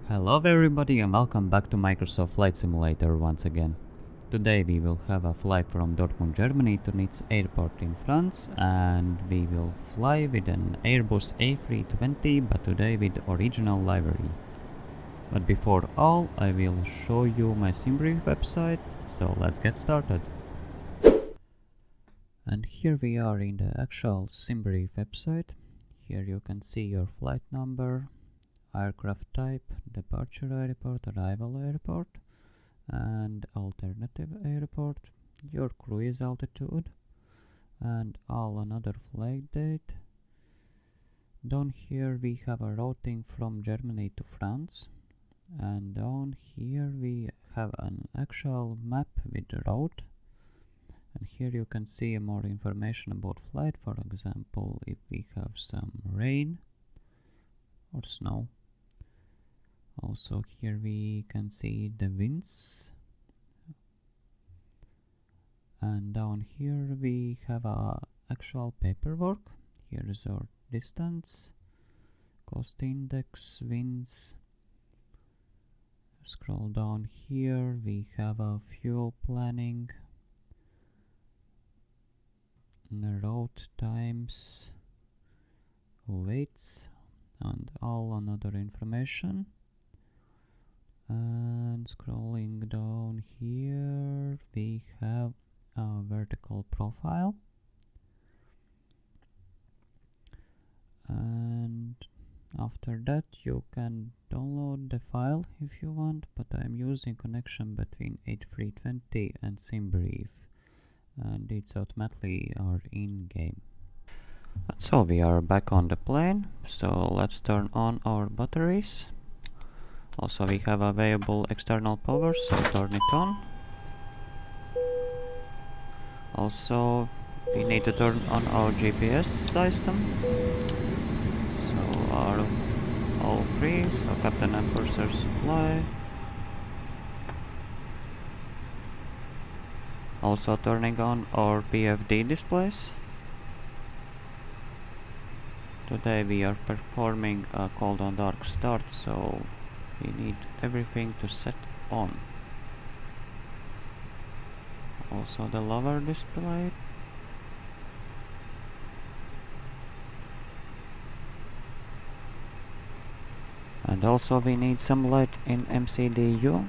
Hello everybody and welcome back to Microsoft Flight Simulator once again. Today we will have a flight from Dortmund, Germany to Nice airport in France, and we will fly with an Airbus A320, but today with original livery. But before all, I will show you my simbrief website, so let's get started. And here we are in the actual simbrief website. Here you can see your flight number, aircraft type, departure airport, arrival airport, and alternative airport, your cruise altitude, and all another flight date. Down here we have a routing from Germany to France, and down here we have an actual map with the route. And here you can see more information about flight, for example, if we have some rain or snow. Also here we can see the winds, and down here we have a actual paperwork. Here is our distance, cost index, winds. Scroll down here, we have a fuel planning, the route times, weights, and all another information. And scrolling down here we have a vertical profile, and after that you can download the file if you want, but I'm using connection between A320 and simbrief, and it's automatically our in-game. And so we are back on the plane, so let's turn on our batteries. Also we have available external power, so turn it on. Also we need to turn on our GPS system. So are all free, so captain and purser supply. Also turning on our PFD displays. Today we are performing a cold and dark start, so we need everything to set on. Also the lower display. And also we need some light in MCDU.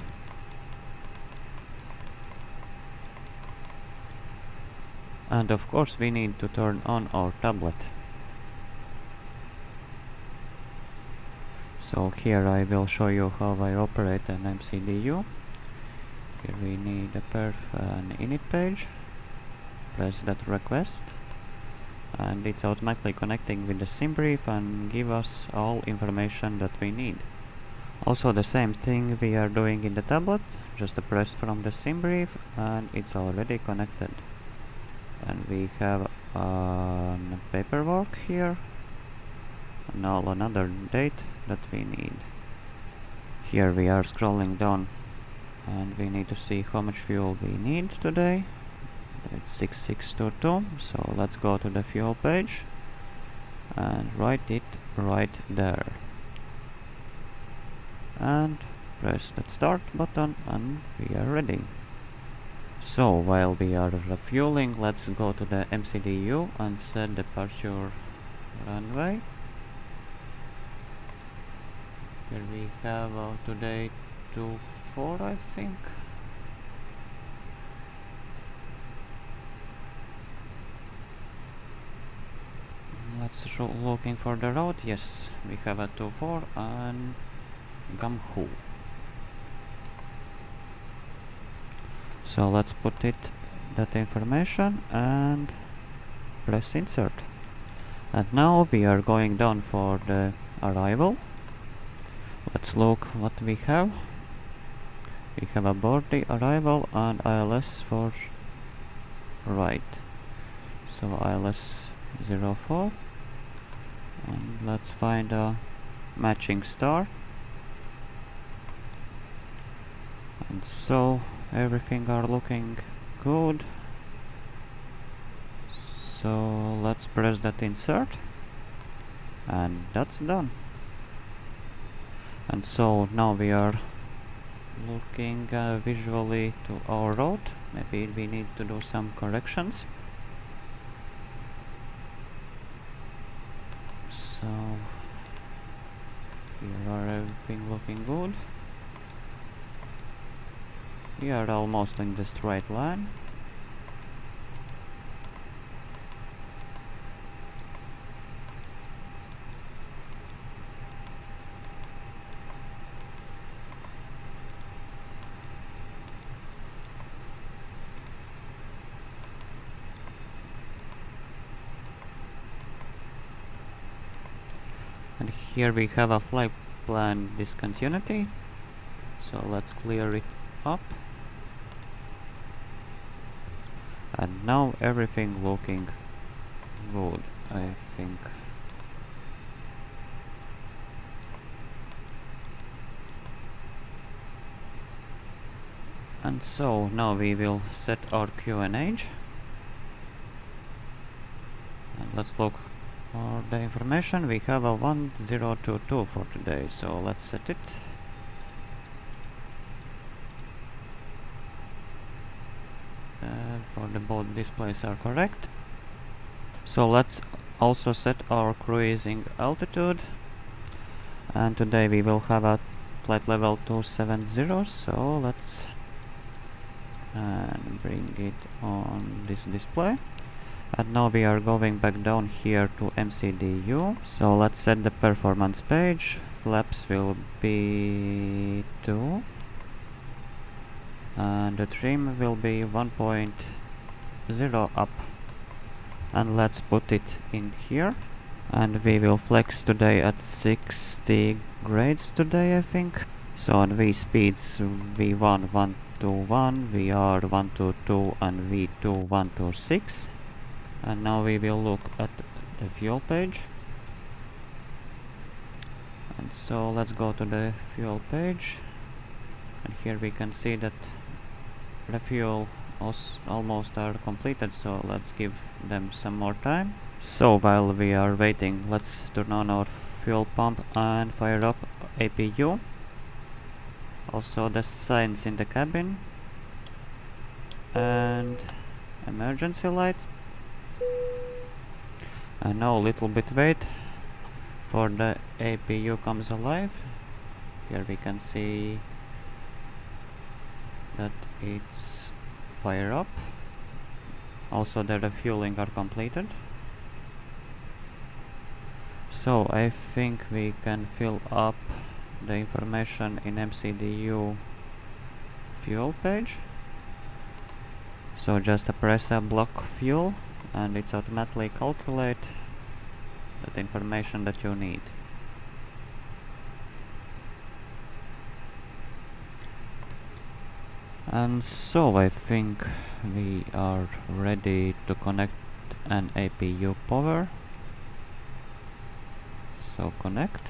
And of course we need to turn on our tablet. So here I will show you how I operate an MCDU. Here we need a perf and init page. Press that request, and it's automatically connecting with the simbrief and give us all information that we need. Also the same thing we are doing in the tablet, just a press from the simbrief and it's already connected. And we have paperwork here, and all another date that we need. Here we are scrolling down, and we need to see how much fuel we need today. It's 6622, so let's go to the fuel page and write it right there. And press that start button and we are ready. So while we are refueling, let's go to the MCDU and set departure runway. Here we have today 24, I think. Let's looking for the route. Yes, we have a 24 and Gamhu. So let's put that information and press insert. And now we are going down for the arrival. Let's look what we have. We have a boarding, arrival, and ILS for right. So ILS 04, and let's find a matching star. And so everything are looking good. So let's press that insert, and that's done. And so now we are looking visually to our route. Maybe we need to do some corrections. So here are everything looking good. We are almost in the straight line. And here we have a flight plan discontinuity, so let's clear it up. And now everything looking good, I think. And so now we will set our QNH. And let's look for the information. We have a 1022 for today, so let's set it. For the both displays are correct. So let's also set our cruising altitude. And today we will have a flight level 270, so let's bring it on this display. And now we are going back down here to MCDU. So let's set the performance page. Flaps will be 2. And the trim will be 1.0 up. And let's put it in here. And we will flex today at 60 grades today, I think. So on V speeds V1 121, VR 122 and V2 126. And now we will look at the fuel page. And so let's go to the fuel page. And here we can see that the fuel almost are completed, so let's give them some more time. So while we are waiting, let's turn on our fuel pump and fire up APU. Also the signs in the cabin and emergency lights. And now a little bit wait for the APU comes alive. Here we can see that it's fire up. Also the refueling are completed. So I think we can fill up the information in MCDU fuel page. So just press a block fuel and it's automatically calculate that information that you need. And so I think we are ready to connect an APU power. So connect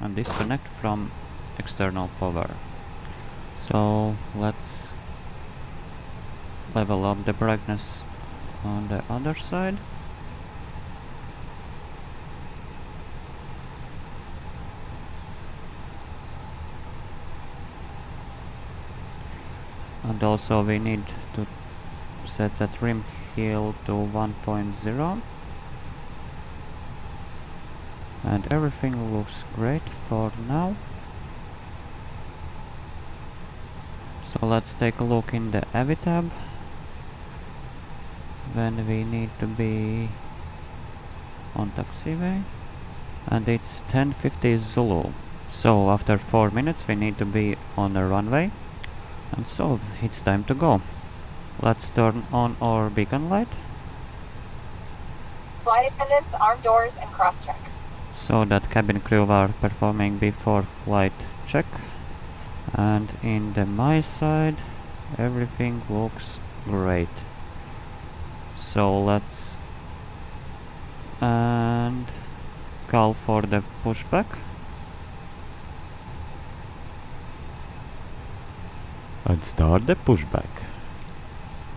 and disconnect from external power. So let's level up the brightness on the other side. And also we need to set the trim heel to 1.0. And everything looks great for now. So let's take a look in the AVI tab when we need to be on taxiway, and it's 10:50 Zulu. So after 4 minutes we need to be on the runway, and so it's time to go. Let's turn on our beacon light. Flight attendants, arm doors, and cross-check. So that cabin crew are performing before flight check. And in the my side everything looks great. So let's and call for the pushback and start the pushback.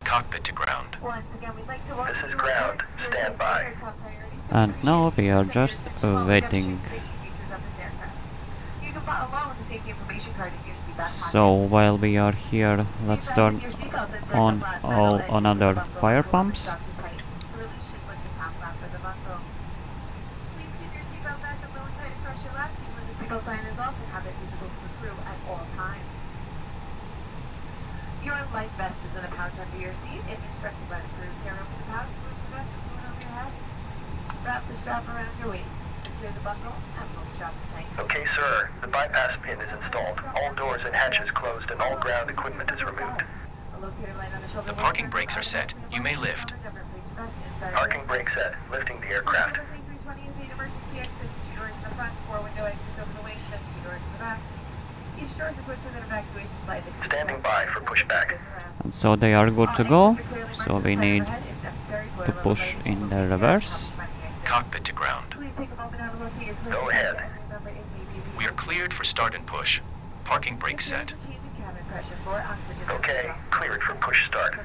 Cockpit to ground. This is ground. Stand by. And now we are just waiting. So while we are here, let's turn on all another fire pumps. Your life vest is in a pouch under your seat. If instructed by the crew, tear open the pouch, move the vest and put it over your head. Wrap the strap around your waist. Secure the buckle and pull the strap tight. Okay, sir. The bypass pin is installed. All doors and hatches closed and all ground equipment is removed. The parking brakes are set. You may lift. Parking brake set. Lifting the aircraft. Standing by for pushback. And so they are good to go. So we need to push in the reverse. Cockpit to ground. Go ahead. We are cleared for start and push. Parking brake set. Okay, cleared for push start.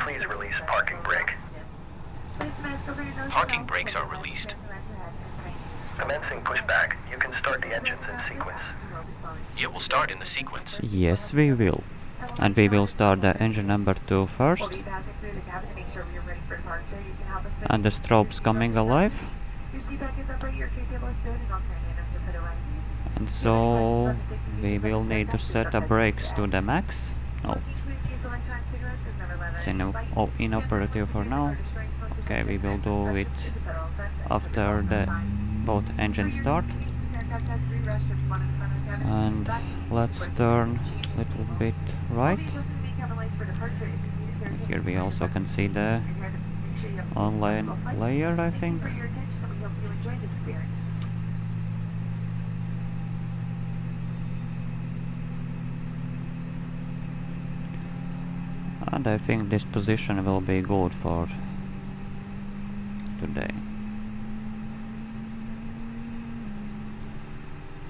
Please release parking brake. Parking brakes are released. Commencing pushback. You can start the engines in sequence. It will start in the sequence. Yes, we will. And we will start the engine number 2 first. And the strobe's coming alive. And so we will need to set the brakes to the max. No. It's inoperative for now. Okay, we will do it after the both engines start. And let's turn a little bit right. And here we also can see the online layer, I think. And I think this position will be good for today.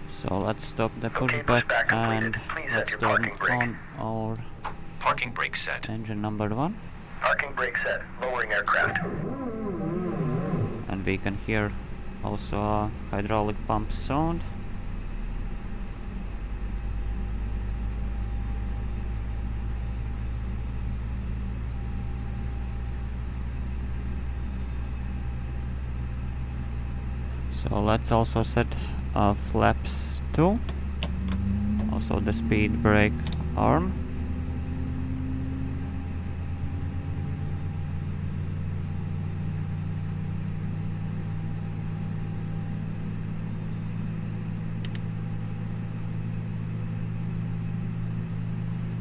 So let's stop the pushback and let's turn on our Parking brake set. engine number 1. Parking brake set. Lowering aircraft. And we can hear also a hydraulic pump sound. So let's also set flaps 2, also the speed brake arm.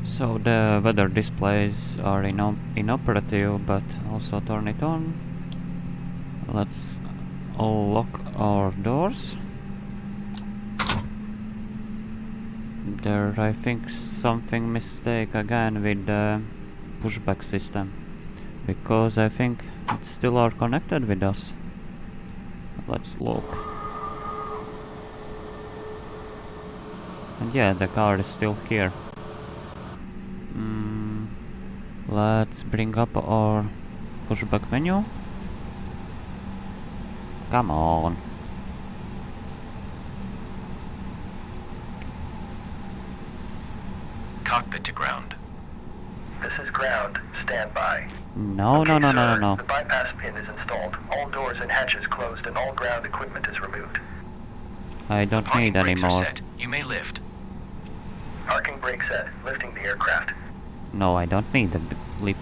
So the weather displays are inoperative, but also turn it on. Let's lock our doors. There, I think something mistake again with the pushback system, because I think it's still are connected with us. Let's look. And yeah, the car is still here. Let's bring up our pushback menu. Come on. Cockpit to ground. This is ground. Stand by. No, Okay, no. sir. The bypass pin is installed. All doors and hatches closed and all ground equipment is removed. I don't Parking need brakes are anymore. set. You may lift. Parking brake set. Lifting the aircraft. No, I don't need a lift.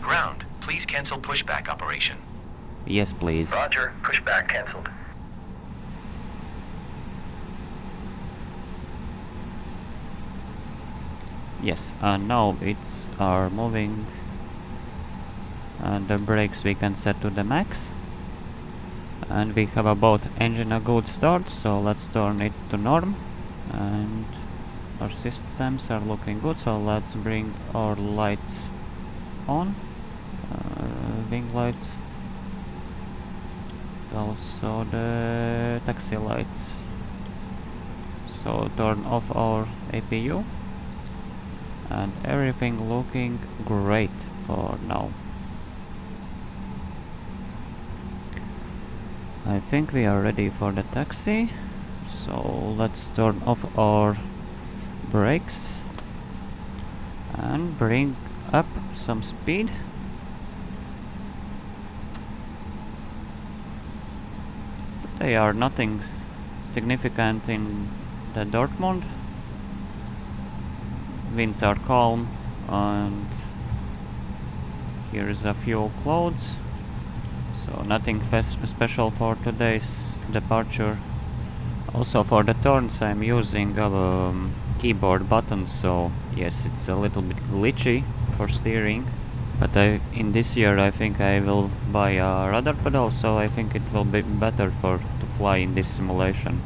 Ground. Please cancel pushback operation. Yes, please. Roger. Pushback cancelled. Yes, and now it's are moving. And the brakes we can set to the max. And we have about engine a good start, so let's turn it to norm. And our systems are looking good, so let's bring our lights on. Wing lights. Also the taxi lights. So turn off our APU. And everything looking great for now. I think we are ready for the taxi. So let's turn off our brakes and bring up some speed. They are nothing significant in the Dortmund. Winds are calm and here is a few clouds. So nothing special for today's departure. Also for the turns I'm using keyboard buttons, so yes, it's a little bit glitchy for steering. But in this year I think I will buy a rudder pedal, so I think it will be better to fly in this simulation.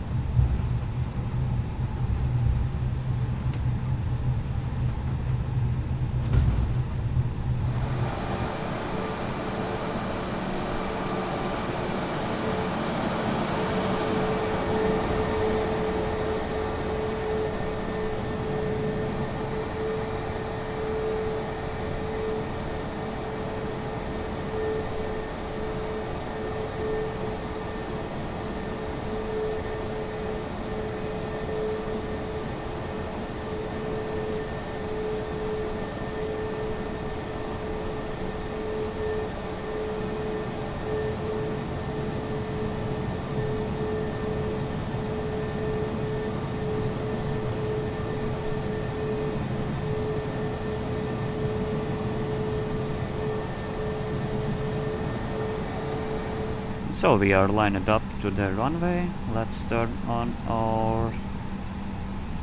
So we are lined up to the runway. Let's turn on all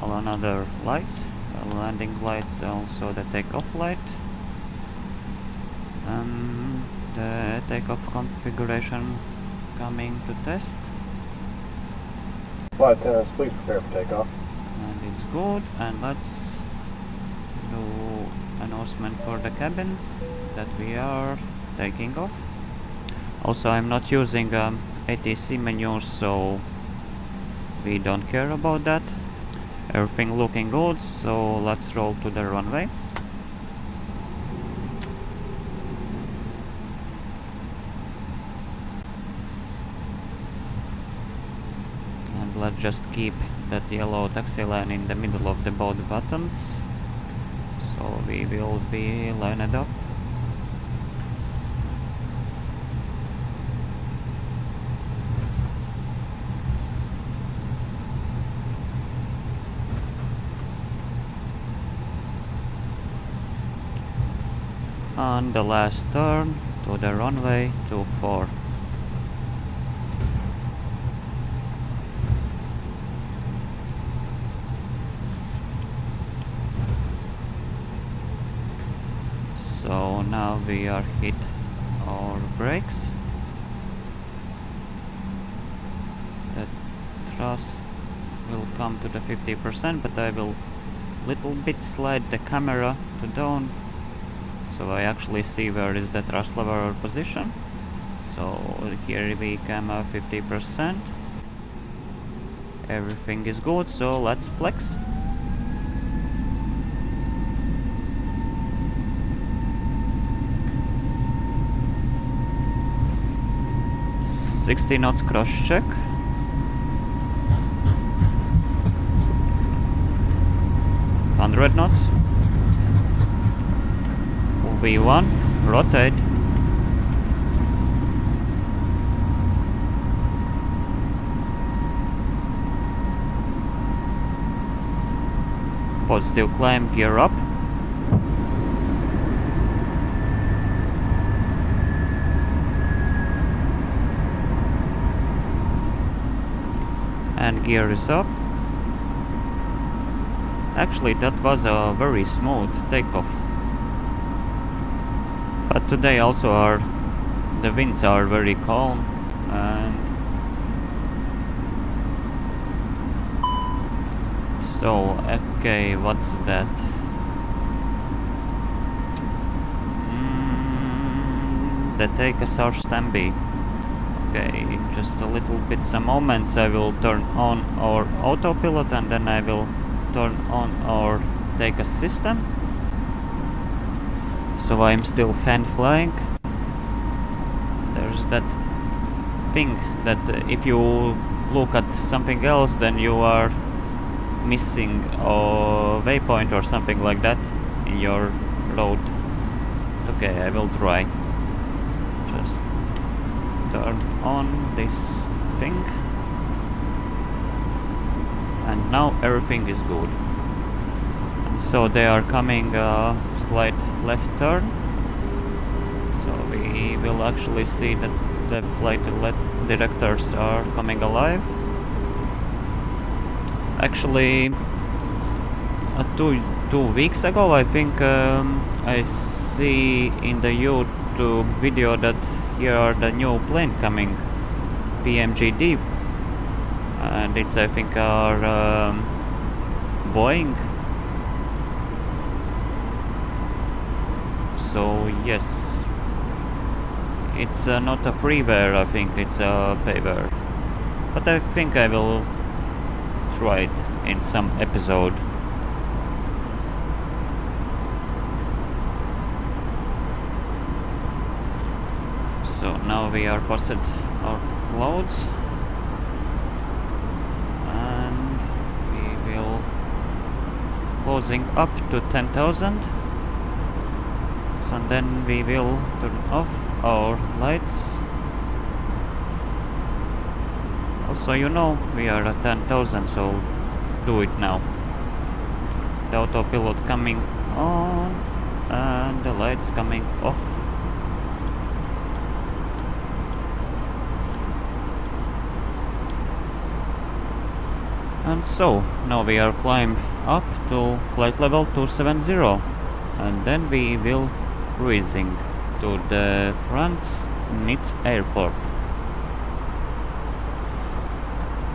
another lights, landing lights, also the takeoff light. The takeoff configuration coming to test. Flight attendants, please prepare for takeoff. And it's good. And let's do announcement for the cabin that we are taking off. Also, I'm not using ATC menus, so we don't care about that. Everything looking good, so let's roll to the runway. And let's just keep that yellow taxi line in the middle of the both buttons. So we will be lined up. On the last turn to the runway 24. So now we are hit our brakes. The thrust will come to the 50%, but I will little bit slide the camera to down, so I actually see where is the thrust lever position. So here we come 50%. Everything is good, so let's flex. $60 knots cross check. $100 knots. V1, rotate. Positive climb, gear up. And gear is up. Actually, that was a very smooth takeoff. But today also the winds are very calm, and so okay, what's that? The takeoffs are standby. Okay, just a little bit, some moments. I will turn on our autopilot and then I will turn on our takeoff system. So I'm still hand flying. There's that thing that if you look at something else, then you are missing a waypoint or something like that in your road. Okay, I will try. Just turn on this thing. And now everything is good. And so they are coming a slight left turn. So we will actually see that the flight directors are coming alive. Actually, 2 weeks ago, I think I see in the YouTube video that here are the new plane coming, PMGD, and it's, I think, our Boeing. So yes, it's not a freeware, I think it's a payware, but I think I will try it in some episode. So now we are posted our loads, and we will closing up to 10,000. So then we will turn off our lights. Also, you know, we are at 10,000, so do it now. The autopilot coming on and the lights coming off. And so, now we are climbing up to flight level 270, and then we will cruising to the France Nice airport.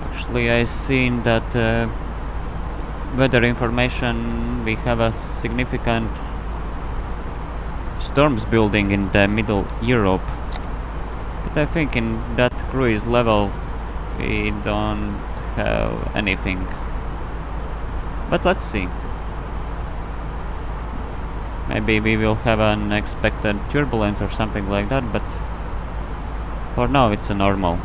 Actually, I seen that weather information, we have a significant storms building in the middle Europe, but I think in that cruise level we don't have anything. But let's see. Maybe we will have an unexpected turbulence or something like that, but for now it's a normal.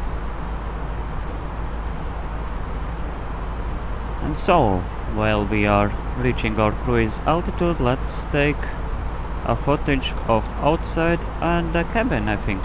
And so, while we are reaching our cruise altitude, let's take a footage of outside and the cabin, I think.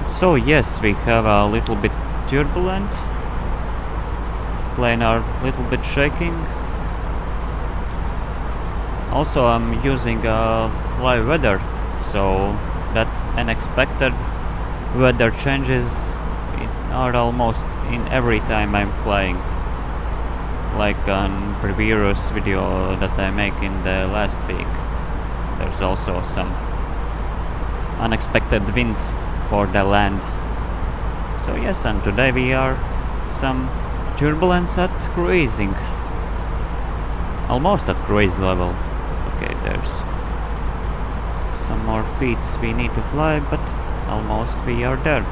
So yes, we have a little bit turbulence. Plane are a little bit shaking. Also, I'm using live weather, so that unexpected weather changes are almost in every time I'm flying. Like on previous video that I make in the last week, there's also some unexpected winds for the land. So yes, and today we are some turbulence at cruising. Almost at cruise level. Okay, there's some more feet we need to fly, but almost we are there.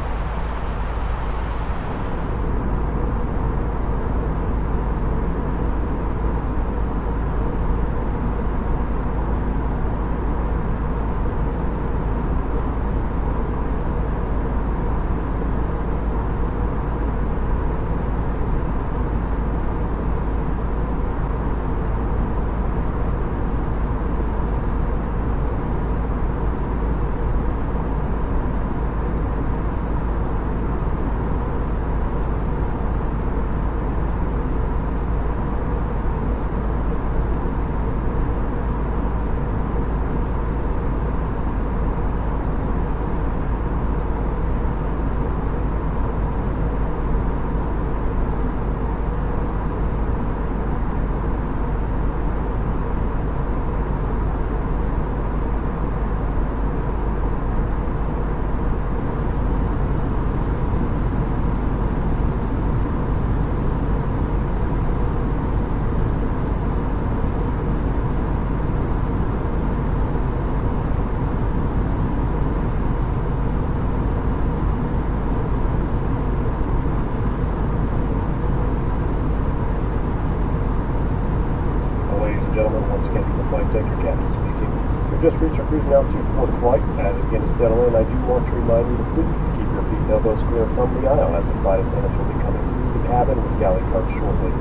cruising altitude for the flight. As it begins to settle in, I do want to remind you to please keep your feet and elbows clear from the aisle as the flight attendants will be coming through the cabin with galley carts shortly.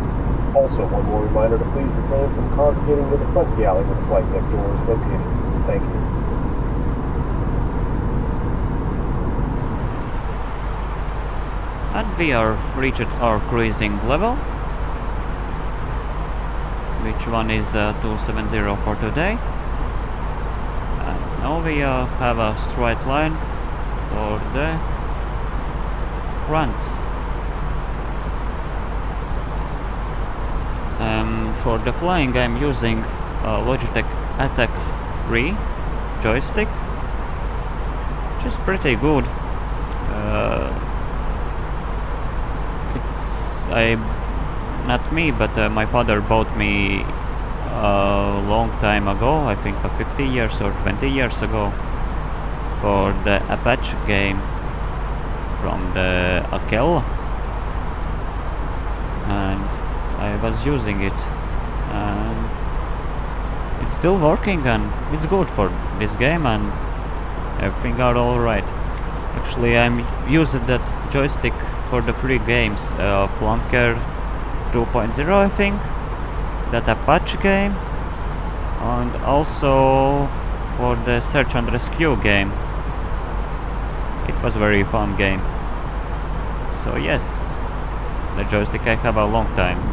Also, one more reminder to please refrain from congregating near the front galley where the flight deck door is located. Thank you. And we are reached our cruising level, which one is 270 for today. And now we have a straight line for the runs. For the flying I'm using Logitech Attack 3 joystick, which is pretty good. It's not me, but my father bought me a long time ago, I think 50 years or 20 years ago, for the Apache game from the Akel, and I was using it, and it's still working, and it's good for this game, and everything are alright. Actually, I'm using that joystick for the free games, Flanker 2.0 I think, that Apache game, and also for the search and rescue game. It was a very fun game. So yes, the joystick I have a long time.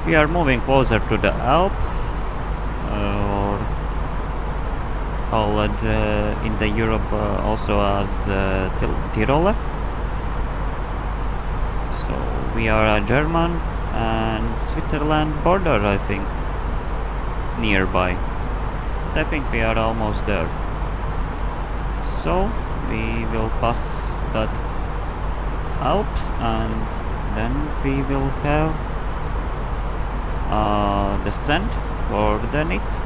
We are moving closer to the Alp, or called in the Europe also as Tiroler. So we are at German and Switzerland border, I think, nearby. But I think we are almost there. So we will pass that Alps, and then we will have descent for the Nitz.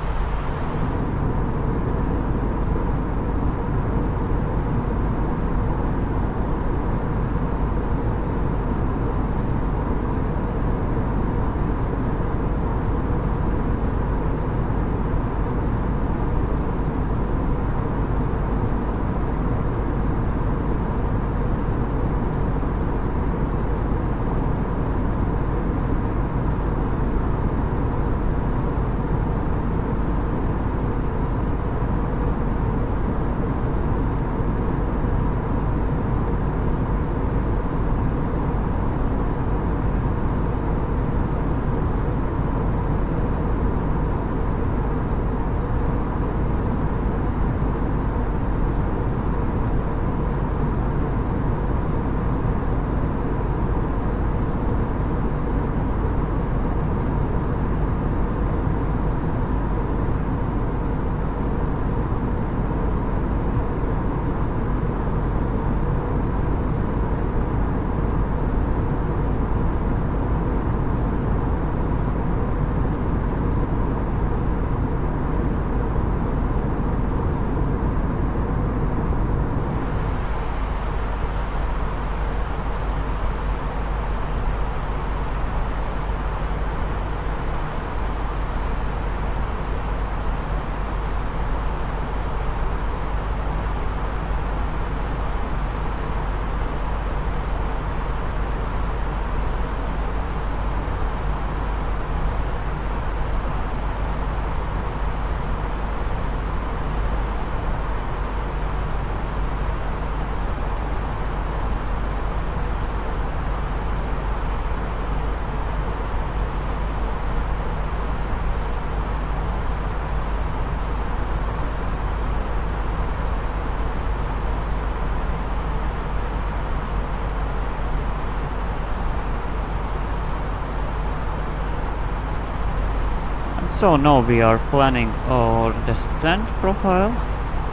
So now we are planning our descent profile.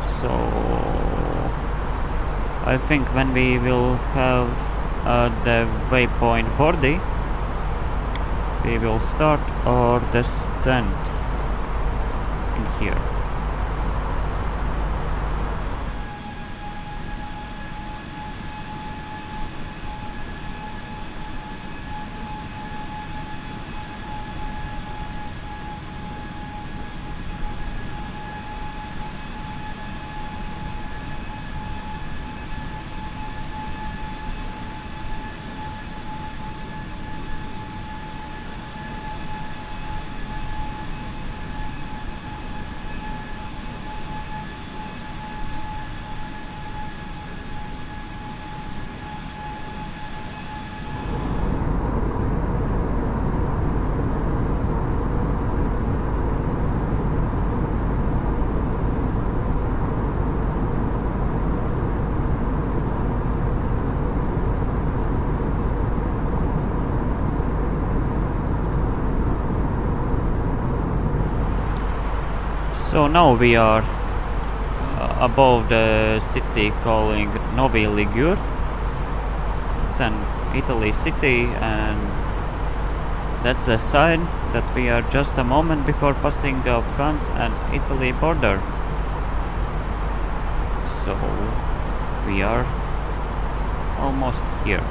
So I think when we will have the waypoint body, we will start our descent in here. So now we are above the city calling Novi Ligure. It's an Italy city, and that's a sign that we are just a moment before passing France and Italy border. So we are almost here.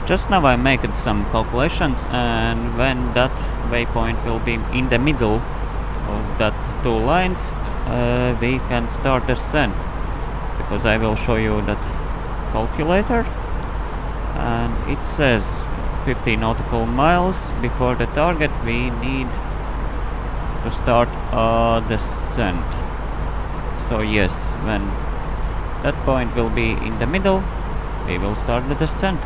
Just now I made some calculations, and when that waypoint will be in the middle of that two lines, we can start descent, because I will show you that calculator, and it says 50 nautical miles before the target we need to start a descent. So yes, when that point will be in the middle, we will start the descent.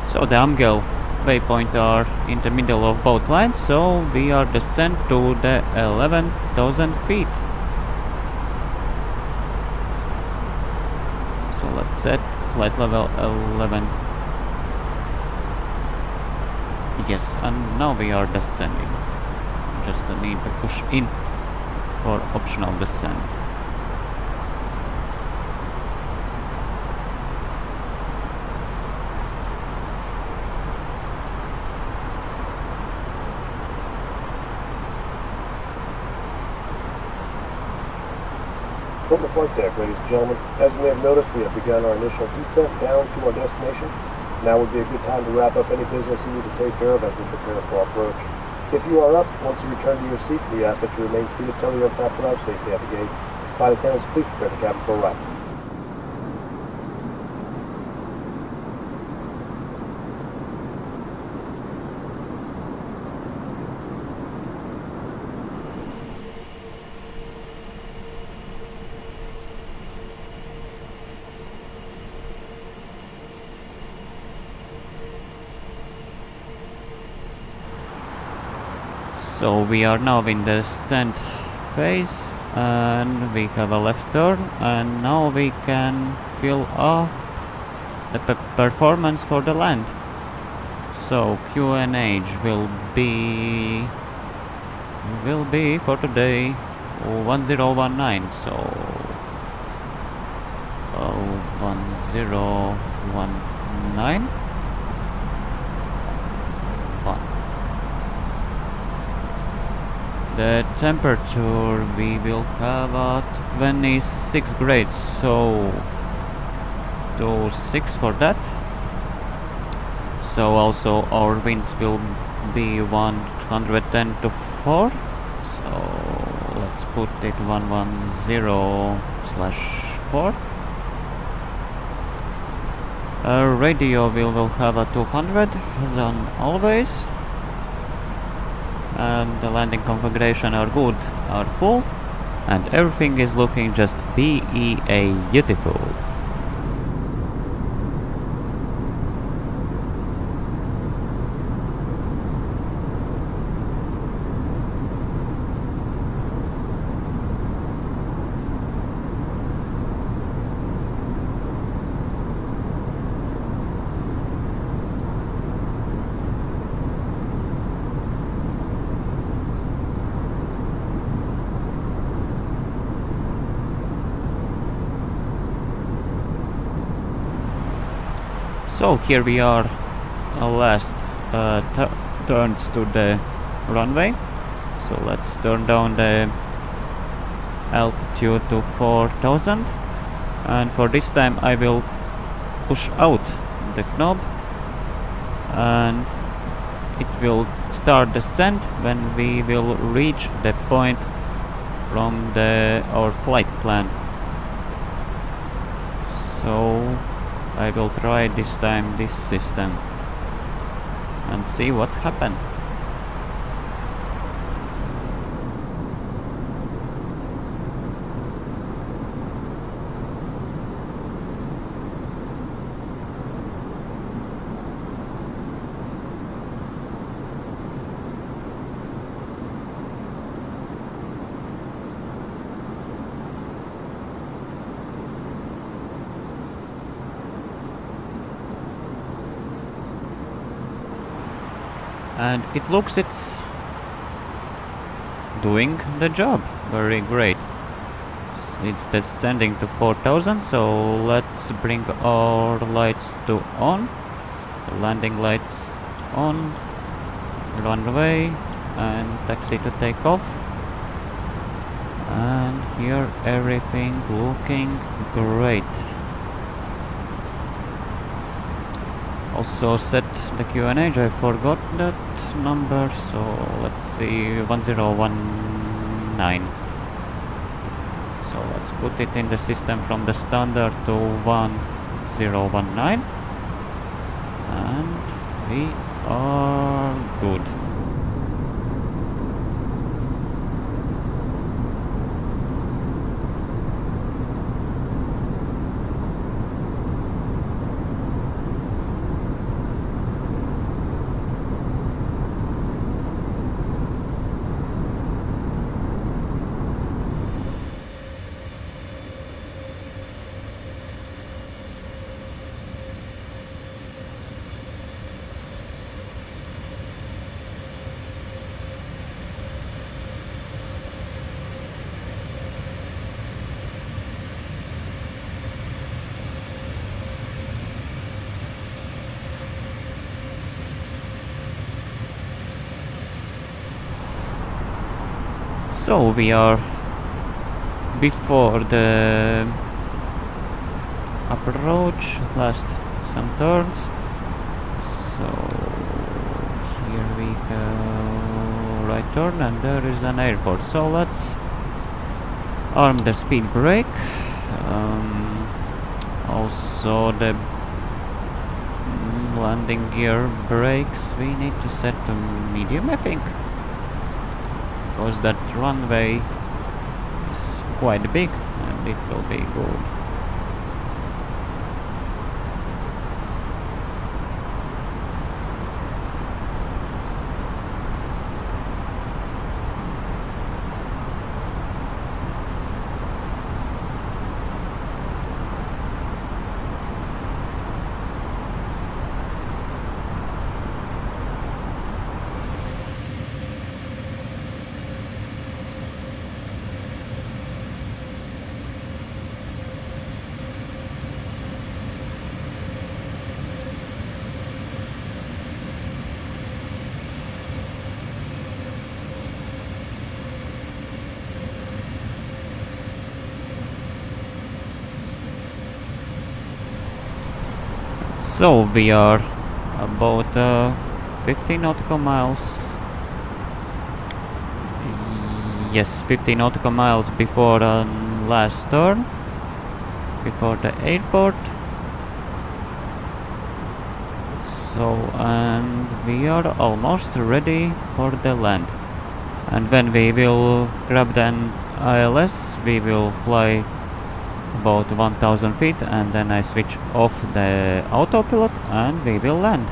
So the Amgel waypoint are in the middle of both lines, so we are descent to the 11,000 feet. So let's set flight level 11. Yes, and now we are descending. Just need to push in for optional descent. From the flight deck, ladies and gentlemen, as you may have noticed, we have begun our initial descent down to our destination. Now would be a good time to wrap up any business you need to take care of as we prepare for approach. If you are up, once you return to your seat, we ask that you remain seated till you have tapped arrive safely at the gate. Flight attendants, please prepare the cabin for arrival. So we are now in the descent phase, and we have a left turn, and now we can fill up the performance for the land. So QNH will be for today 1019. So 1019. The temperature we will have at 26 grades, so to 6 for that. So also our winds will be 110 to 4. So let's put it 110/4. Radio we will have a 200 as on always. And the landing configuration are good, are full, and everything is looking just BEA beautiful. So here we are, last turns to the runway. So let's turn down the altitude to 4000, and for this time I will push out the knob and it will start descent when we will reach the point from our flight plan. So I will try this time this system and see what's happened. And it looks it's doing the job very great. It's descending to 4000, so let's bring our lights to on. Landing lights on, runway, and taxi to take off. And here everything looking great. Also set the QNH, I forgot that number, so let's see, 1019. So let's put it in the system from the standard to 1019, and we are good. So we are before the approach, last some turns. So here we have right turn and there is an airport. So let's arm the speed brake. Also the landing gear brakes we need to set to medium, I think, because that runway is quite big and it will be good. So we are about 50 nautical miles. Yes, 50 nautical miles before last turn, before the airport. So, and we are almost ready for the land. And when we will grab the ILS, we will fly about 1000 feet, and then I switch off the autopilot and we will land.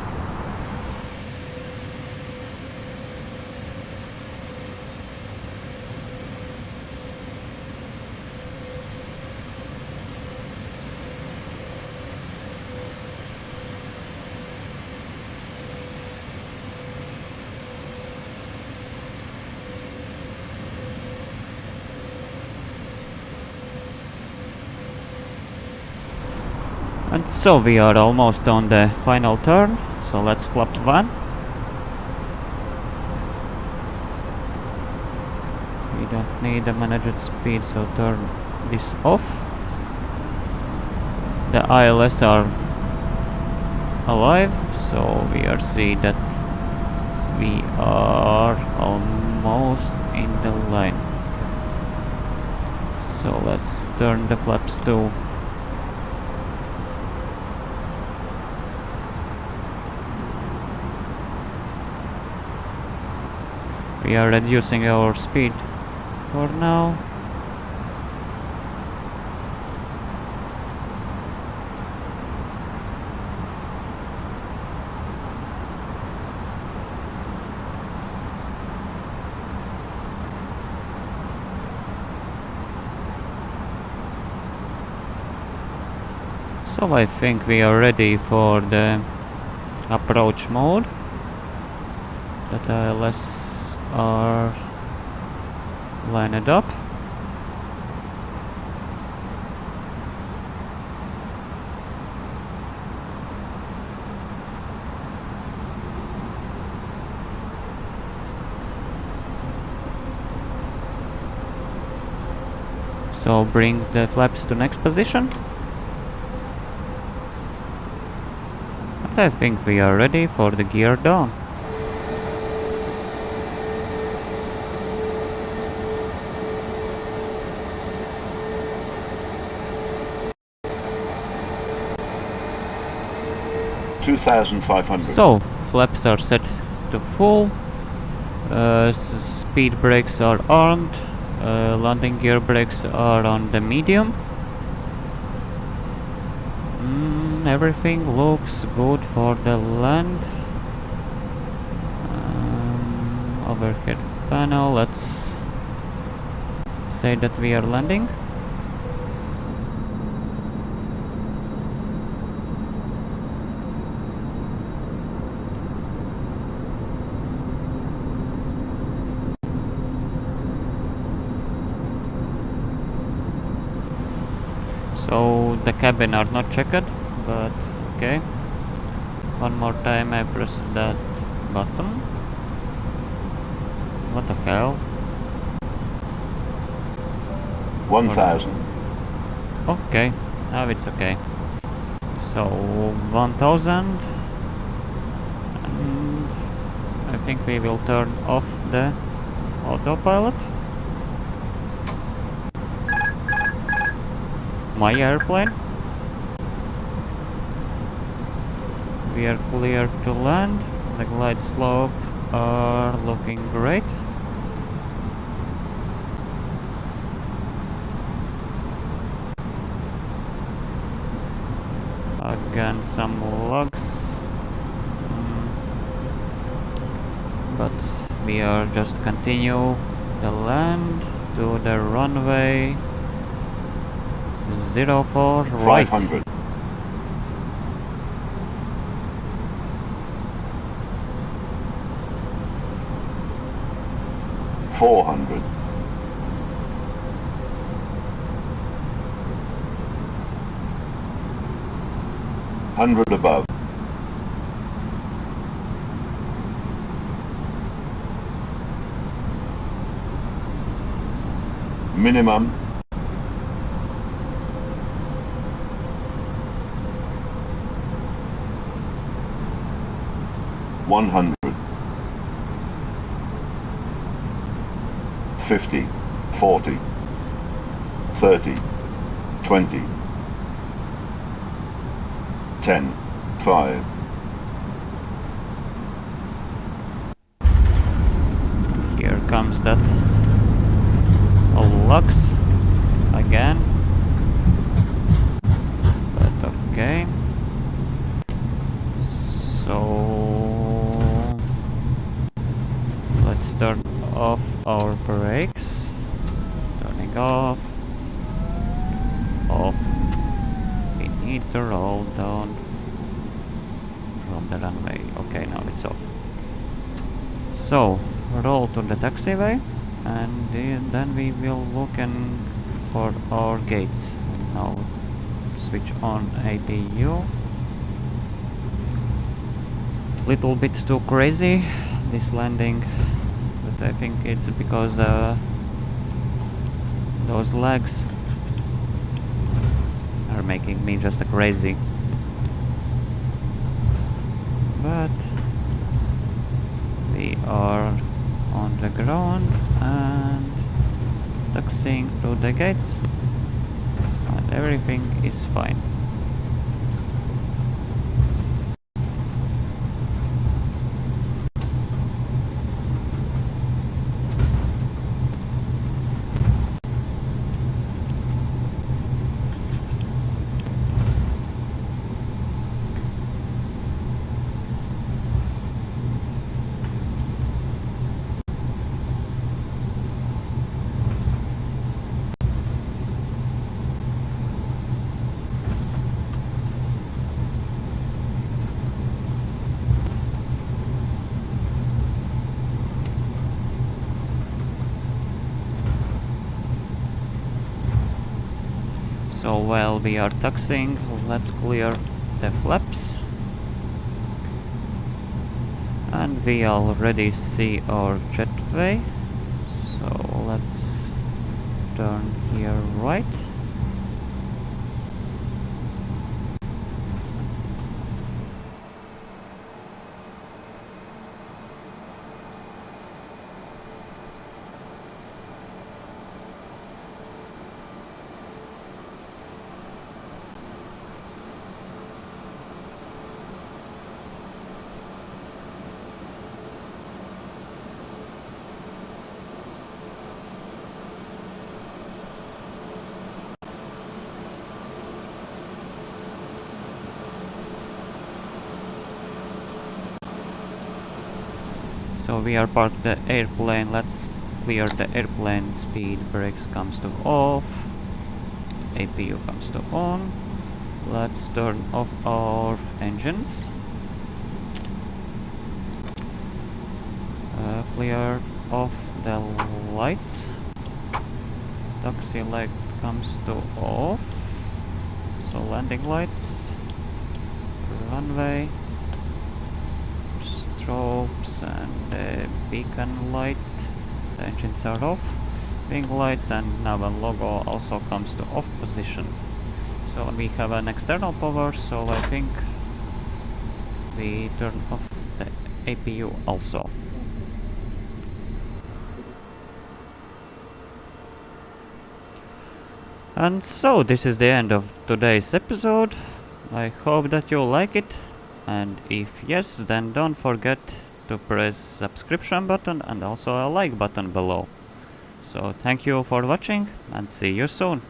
And so we are almost on the final turn, so let's flap one. We don't need a managed speed, so turn this off. The ILS are alive, so we are see that we are almost in the line. So let's turn the flaps to we are reducing our speed for now. So I think we are ready for the approach mode. That ILS are lined up. So bring the flaps to next position. And I think we are ready for the gear down. So, flaps are set to full, speed brakes are armed, landing gear brakes are on the medium. Everything looks good for the land. Overhead panel, let's say that we are landing. So the cabin are not checked, but okay. One more time I press that button. What the hell? 1000. Okay, now it's okay. So 1000, and I think we will turn off the autopilot. My airplane. We are clear to land. The glide slope are looking great. Again, some logs, but we are just continue the land to the runway 04 right. 500. 400. 100 above. Minimum. 100. 50, 40, 30, 20, 10, 5. Here comes that lux again. But okay. So let's turn off our brakes. Turning off. Off. We need to roll down from the runway. Okay, now it's off. So roll to the taxiway, and then we will look for our gates. Now switch on APU. Little bit too crazy this landing, but I think it's because those legs are making me just crazy. But we are on the ground and taxiing through the gates, and everything is fine. So while we are taxiing, let's clear the flaps. And we already see our jetway. So let's turn here right. So we are parked the airplane. Let's clear the airplane. Speed brakes comes to off. APU comes to on. Let's turn off our engines. Clear off the lights. Taxi light comes to off. So landing lights, runway, strobes and the beacon light. The engines are off. Wing lights and nav and logo also comes to off position. So we have an external power, so I think we turn off the APU also. And so this is the end of today's episode. I hope that you like it, and if yes, then don't forget to press subscription button and also a like button below. So thank you for watching and see you soon.